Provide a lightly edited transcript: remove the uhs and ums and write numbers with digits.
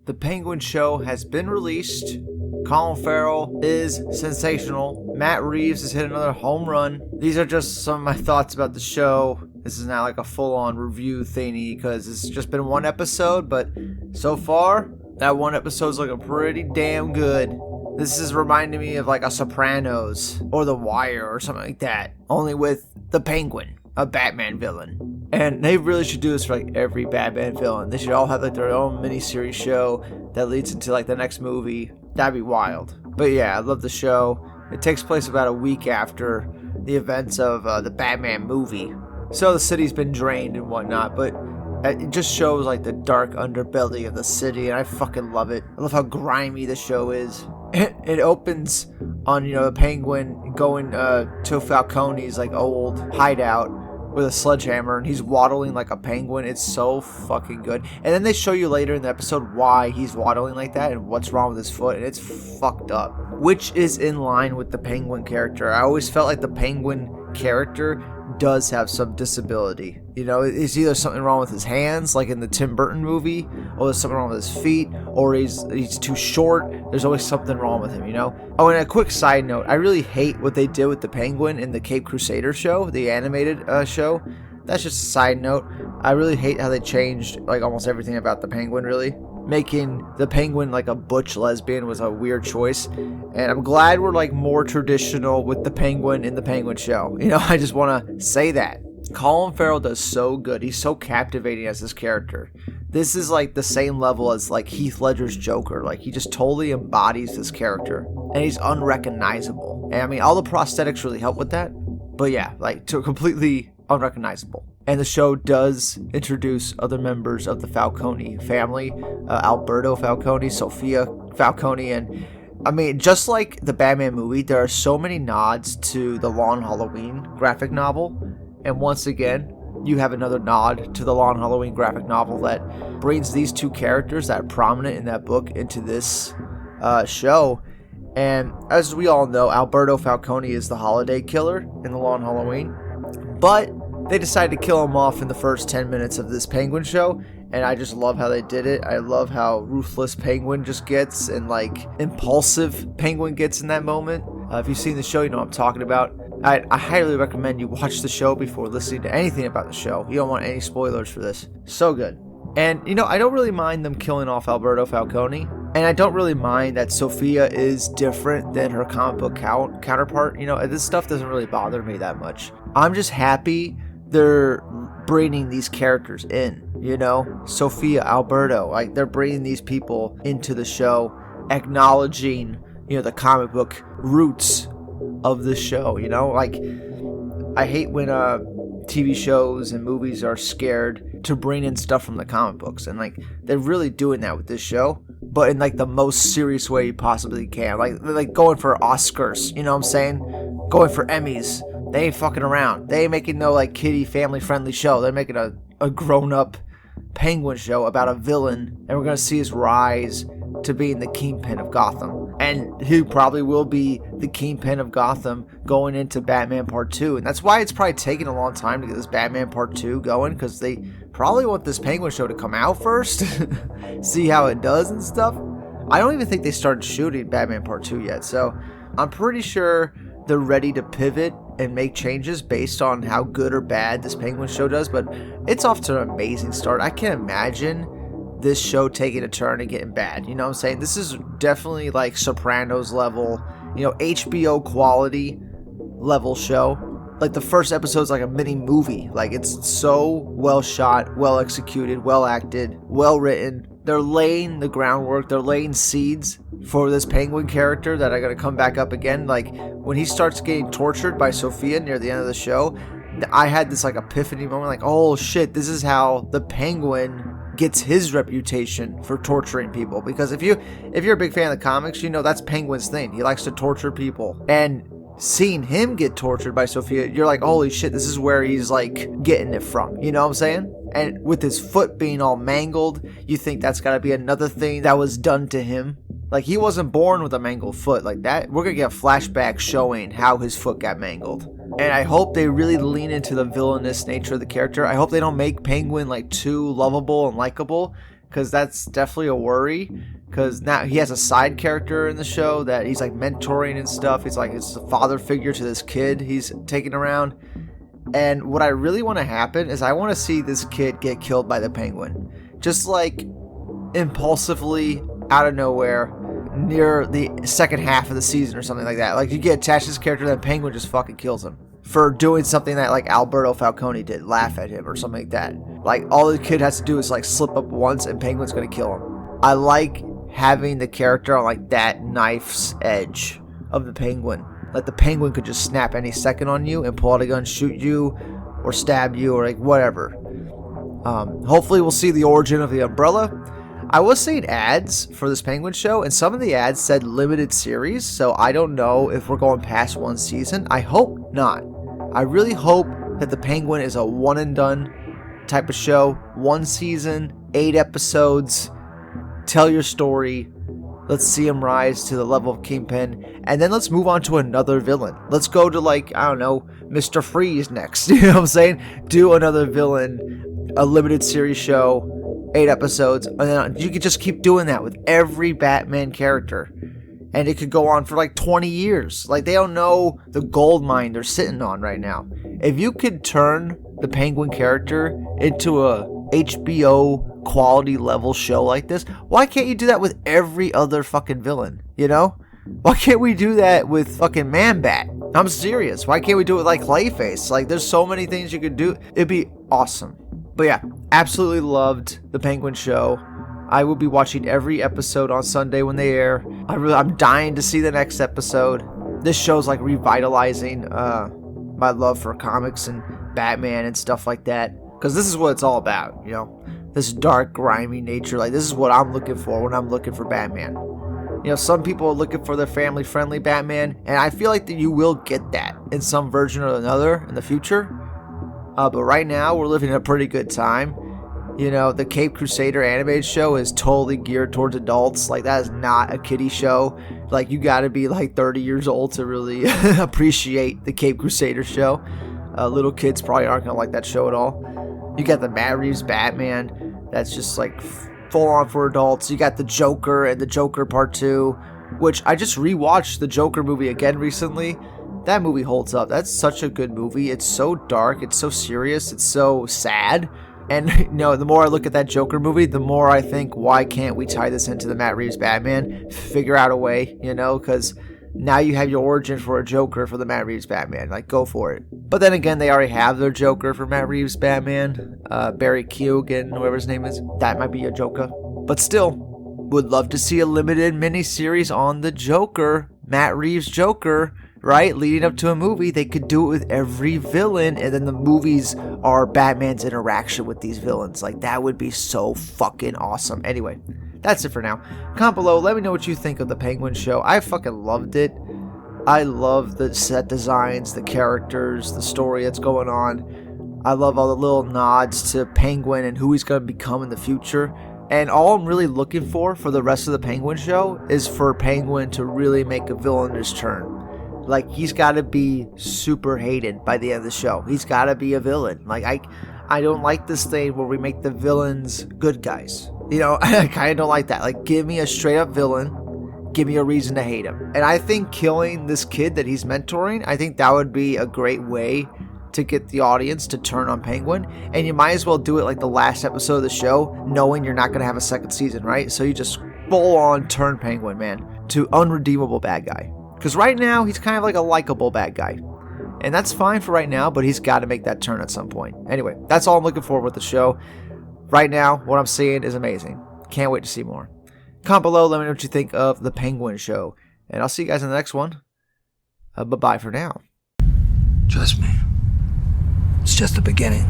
The Penguin show has been released. Colin Farrell is sensational. Matt Reeves has hit another home run. These are just some of my thoughts about the show. This is not like a full-on review thingy because it's just been one episode, but so far, that one episode's looking pretty damn good. This is reminding me of like a Sopranos or The Wire or something like that, only with the Penguin, a Batman villain. And they really should do this for like every Batman villain. They should all have like their own miniseries show that leads into like the next movie. That'd be wild. But yeah, I love the show. It takes place about a week after the events of the Batman movie. So the city's been drained and whatnot, but it just shows like the dark underbelly of the city, and I fucking love it. I love how grimy the show is. It opens on, the Penguin going to Falcone's like old hideout with a sledgehammer, and he's waddling like a penguin. It's so fucking good. And then they show you later in the episode why he's waddling like that and what's wrong with his foot, and it's fucked up, which is in line with the Penguin character. I always felt like the Penguin character does have some disability. It's either something wrong with his hands, like in the Tim Burton movie, or there's something wrong with his feet, or he's too short. There's always something wrong with him, Oh, and a quick side note, I really hate what they did with the Penguin in the Cape Crusader show, the animated show. That's just a side note. I really hate how they changed like almost everything about the Penguin, really. Making the Penguin like a butch lesbian was a weird choice, and I'm glad we're like more traditional with the Penguin in the Penguin show. I just want to say that Colin Farrell does so good. He's so captivating as this character. This is like the same level as like Heath Ledger's Joker. Like he just totally embodies this character, and he's unrecognizable. And I mean, all the prosthetics really help with that, but yeah, like to completely unrecognizable. And the show does introduce other members of the Falcone family, Alberto Falcone, Sofia Falcone, and I mean, just like the Batman movie, there are so many nods to the Long Halloween graphic novel. And once again, you have another nod to the Long Halloween graphic novel that brings these two characters that are prominent in that book into this show. And as we all know, Alberto Falcone is the holiday killer in the Long Halloween. But they decided to kill him off in the first 10 minutes of this Penguin show, and I just love how they did it. I love how ruthless Penguin just gets, and like impulsive Penguin gets in that moment. If you've seen the show, you know what I'm talking about. I highly recommend you watch the show before listening to anything about the show. You don't want any spoilers for this. So good. And, I don't really mind them killing off Alberto Falcone. And I don't really mind that Sofia is different than her comic book counterpart. This stuff doesn't really bother me that much. I'm just happy they're bringing these characters in, Sofia, Alberto, like they're bringing these people into the show, acknowledging, the comic book roots of the show, like I hate when TV shows and movies are scared to bring in stuff from the comic books, and like they're really doing that with this show, but in like the most serious way you possibly can, like going for Oscars, what I'm saying, going for Emmys. They ain't fucking around. They ain't making no like kiddie family friendly show. They're making a grown up Penguin show about a villain, and we're gonna see his rise to being the kingpin of Gotham. And he probably will be the kingpin of Gotham going into Batman Part 2. And that's why it's probably taking a long time to get this Batman Part 2 going, because they probably want this Penguin show to come out first, see how it does and stuff. I don't even think they started shooting Batman Part 2 yet, so I'm pretty sure they're ready to pivot and make changes based on how good or bad this Penguin show does, but it's off to an amazing start. I can't imagine this show taking a turn and getting bad. You know what I'm saying? This is definitely like Sopranos level, HBO quality level show. Like the first episode's like a mini movie. Like it's so well shot, well executed, well acted, well written. They're laying the groundwork. They're laying seeds for this Penguin character that are going to come back up again. Like when he starts getting tortured by Sofia near the end of the show, I had this like epiphany moment, like, oh shit, this is how the Penguin gets his reputation for torturing people. Because if you're a big fan of the comics, that's Penguin's thing. He likes to torture people. And seeing him get tortured by Sofia, you're like, holy shit, this is where he's like getting it from. You know what I'm saying? And with his foot being all mangled, you think that's got to be another thing that was done to him. Like, he wasn't born with a mangled foot like that. We're going to get flashbacks showing how his foot got mangled. And I hope they really lean into the villainous nature of the character. I hope they don't make Penguin like too lovable and likable, because that's definitely a worry. Because now he has a side character in the show that he's like mentoring and stuff. He's like his father figure to this kid he's taking around. And what I really want to happen is I want to see this kid get killed by the Penguin. Just like impulsively out of nowhere near the second half of the season or something like that. Like you get attached to this character, then Penguin just fucking kills him for doing something that like Alberto Falcone did, laugh at him or something like that. Like all the kid has to do is like slip up once and Penguin's gonna kill him. I like having the character on like that knife's edge of the Penguin. Like the Penguin could just snap any second on you and pull out a gun, shoot you, or stab you, or like whatever. Hopefully we'll see the origin of the Umbrella. I was seeing ads for this Penguin show, and some of the ads said limited series, so I don't know if we're going past one season. I hope not. I really hope that the Penguin is a one and done type of show. 1 season, 8 episodes, tell your story. Let's see him rise to the level of Kingpin, and then let's move on to another villain. Let's go to like, I don't know, Mr. Freeze next. You know what I'm saying? Do another villain, a limited series show, 8 episodes, and then you could just keep doing that with every Batman character. And it could go on for like 20 years. Like they don't know the gold mine they're sitting on right now. If you could turn the Penguin character into a HBO quality level show like this, why can't you do that with every other fucking villain? You know? Why can't we do that with fucking Man-Bat? I'm serious. Why can't we do it like Clayface? Like there's so many things you could do. It'd be awesome. But yeah, absolutely loved the Penguin show. I will be watching every episode on Sunday when they air. I'm dying to see the next episode. This show's like revitalizing my love for comics and Batman and stuff like that. Because this is what it's all about, you know? This dark, grimy nature. Like, this is what I'm looking for when I'm looking for Batman. You know, some people are looking for their family-friendly Batman, and I feel like that you will get that in some version or another in the future. But right now, we're living in a pretty good time. You know, the Cape Crusader animated show is totally geared towards adults. Like, that is not a kiddie show. Like, you gotta be, like, 30 years old to really appreciate the Cape Crusader show. Little kids probably aren't gonna like that show at all. You got the Matt Reeves Batman. That's just, like, full on for adults. You got the Joker and the Joker Part 2, which I just rewatched the Joker movie again recently. That movie holds up. That's such a good movie. It's so dark. It's so serious. It's so sad. And, you know, the more I look at that Joker movie, the more I think, why can't we tie this into the Matt Reeves Batman? Figure out a way, you know, because now you have your origin for a Joker for the Matt Reeves Batman. Like, go for it. But then again, they already have their Joker for Matt Reeves Batman. Barry Keoghan, whoever his name is. That might be a Joker. But still, would love to see a limited miniseries on the Joker. Matt Reeves Joker, right? Leading up to a movie. They could do it with every villain, and then the movies are Batman's interaction with these villains. Like, that would be so fucking awesome. Anyway, that's it for now. Comment below, let me know what you think of the Penguin show. I fucking loved it. I love the set designs, the characters, the story that's going on. I love all the little nods to Penguin and who he's going to become in the future. And all I'm really looking for the rest of the Penguin show is for Penguin to really make a villainous turn. Like, he's got to be super hated by the end of the show. He's got to be a villain. Like, I don't like this thing where we make the villains good guys. You know, I kind of don't like that. Like, give me a straight up villain. Give me a reason to hate him. And I think killing this kid that he's mentoring, I think that would be a great way to get the audience to turn on Penguin. And you might as well do it like the last episode of the show, knowing you're not going to have a second season, right? So you just full on turn Penguin, man, to unredeemable bad guy. Because right now, he's kind of like a likable bad guy. And that's fine for right now, but he's got to make that turn at some point. Anyway, that's all I'm looking for with the show. Right now, what I'm seeing is amazing. Can't wait to see more. Comment below, let me know what you think of the Penguin show. And I'll see you guys in the next one. Bye-bye for now. Trust me. It's just the beginning.